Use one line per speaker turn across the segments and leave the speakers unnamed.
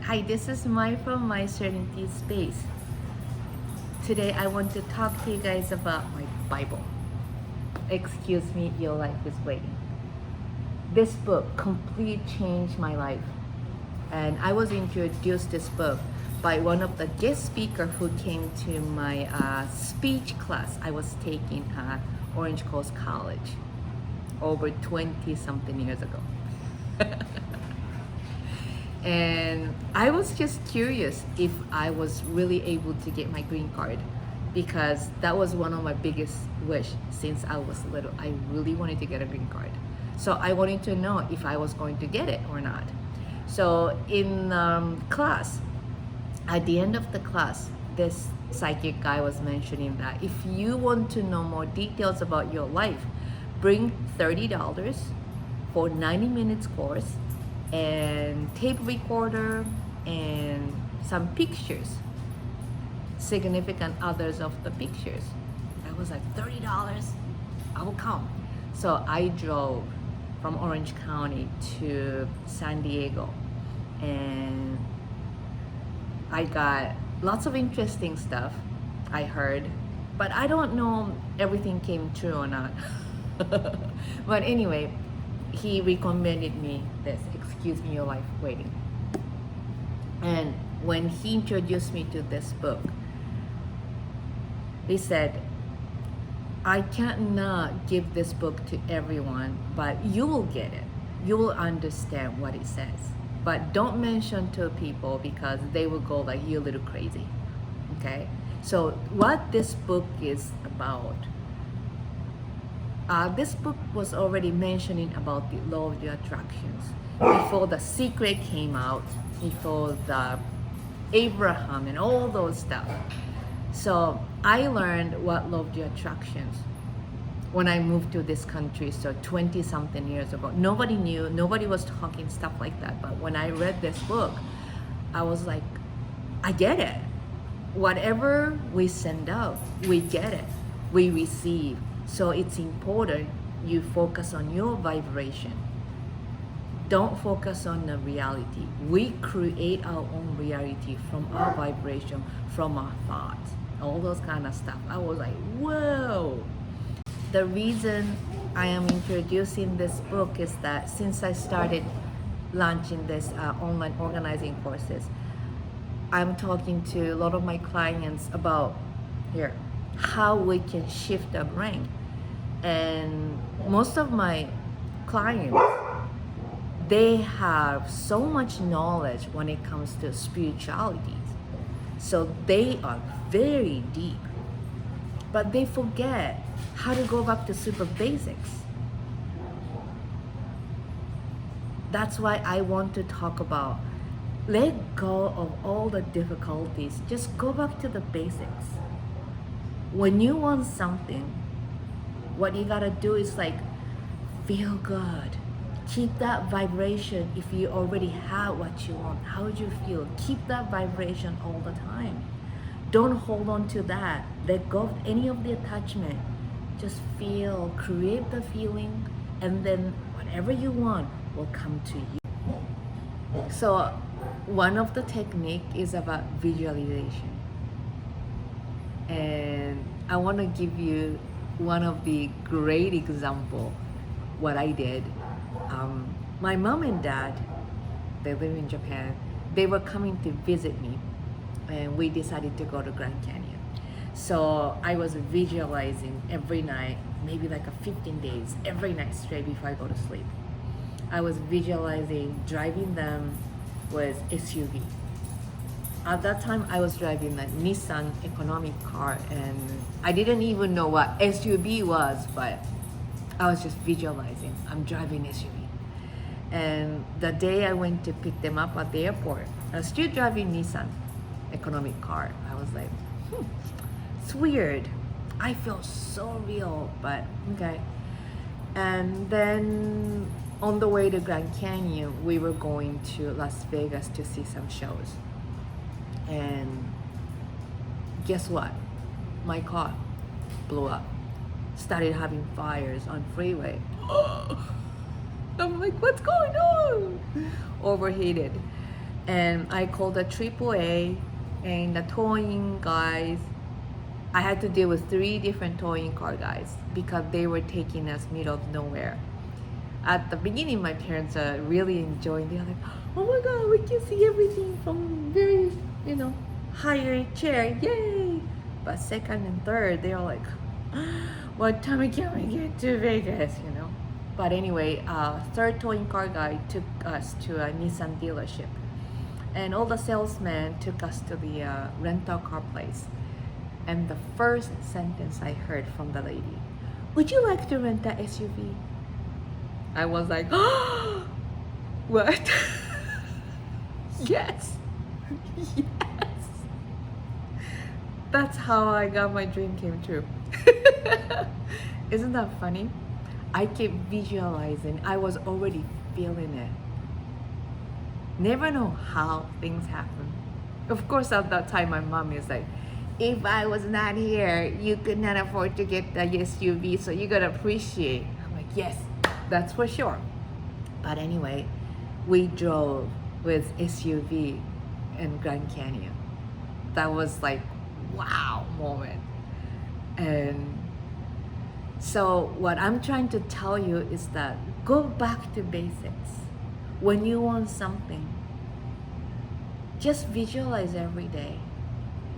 Hi, this is Mai from My Serenity Space. Today I want to talk to you guys about my Bible. Excuse me, your life is waiting. This book completely changed my life. And I was introduced this book by one of the guest speaker who came to my speech class I was taking at Orange Coast College over 20 something years ago. And I was just curious if I was really able to get my green card, because that was one of my biggest wish since I was little. I really wanted to get a green card. So I wanted to know if I was going to get it or not. So in class, at the end of the class, this psychic guy was mentioning that if you want to know more details about your life, bring $30 for 90 minutes course and tape recorder and some pictures, significant others of the pictures. I was like, $30, I will come. So I drove from Orange County to San Diego, and I got lots of interesting stuff I heard, but I don't know everything came true or not. But anyway, he recommended me this, Excuse Me, Your Life Waiting. And when he introduced me to this book, he said, I cannot give this book to everyone, but you will get it. You will understand what it says. But don't mention to people because they will go like, you're a little crazy. Okay? So what this book is about, this book was already mentioning about the law of the attractions before The Secret came out, before the Abraham and all those stuff. So I learned what law of the attractions when I moved to this country, so 20 something years ago. Nobody knew, nobody was talking stuff like that. But when I read this book, I was like, I get it. Whatever we send out, we get it, we receive. So it's important you focus on your vibration. Don't focus on the reality. We create our own reality from our vibration, from our thoughts, all those kind of stuff. I was like, whoa. The reason I am introducing this book is that since I started launching this online organizing courses, I'm talking to a lot of my clients about how we can shift the brain. And most of my clients, they have so much knowledge when it comes to spirituality. So they are very deep, but they forget how to go back to super basics. That's why I want to talk about let go of all the difficulties. Just go back to the basics. When you want something, what you gotta do is like feel good. Keep that vibration. If you already have what you want, how would you feel? Keep that vibration all the time. Don't hold on to that. Let go of any of the attachment. Just feel, create the feeling, and then whatever you want will come to you. So one of the technique is about visualization. And I want to give you one of the great example what I did. My mom and dad, they live in Japan. They were coming to visit me, and we decided to go to Grand Canyon. So I was visualizing every night, maybe like a 15 days, every night straight before I go to sleep. I was visualizing driving them with SUV. At that time, I was driving a Nissan economic car, and I didn't even know what SUV was, but I was just visualizing I'm driving SUV. And the day I went to pick them up at the airport, I was still driving Nissan economic car. I was like, it's weird. I feel so real, but okay. And then on the way to Grand Canyon, we were going to Las Vegas to see some shows. And guess what? My car blew up. Started having fires on freeway. I'm like, what's going on? Overheated. And I called the AAA, and the towing guys, I had to deal with 3 different towing car guys because they were taking us middle of nowhere. At the beginning, my parents are really enjoying. They're like, "Oh my God, we can see everything from very, higher chair, yay!" But second and third, they're like, "What time can we get to Vegas?" But anyway, third towing car guy took us to a Nissan dealership, and all the salesmen took us to the rental car place. And the first sentence I heard from the lady, "Would you like to rent the SUV?" I was like, "Oh, what?" Yes. Yes. That's how I got my dream came true. Isn't that funny? I kept visualizing. I was already feeling it. Never know how things happen. Of course, at that time, my mom is like, "If I was not here, you could not afford to get the SUV, so you gotta appreciate." I'm like, "Yes, that's for sure." But anyway, we drove with SUV in Grand Canyon. That was like, wow moment. And so what I'm trying to tell you is that go back to basics. When you want something, just visualize every day,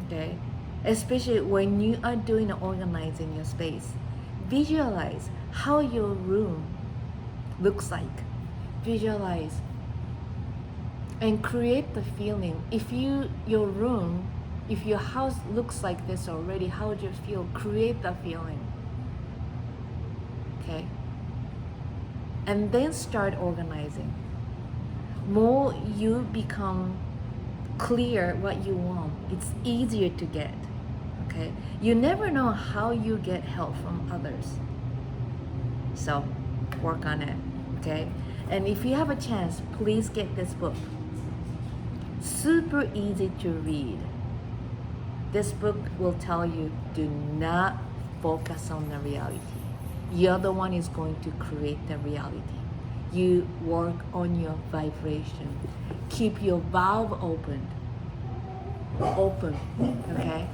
okay? Especially when you are doing organizing your space. Visualize how your room looks like. Visualize and create the feeling. If your room, if your house looks like this already, how would you feel? Create the feeling. Okay? And then start organizing. More you become clear what you want, it's easier to get. Okay? You never know how you get help from others. So work on it. Okay? And if you have a chance, please get this book. Super easy to read. This book will tell you, do not focus on the reality. You're the one is going to create the reality. You work on your vibration. Keep your valve open, okay?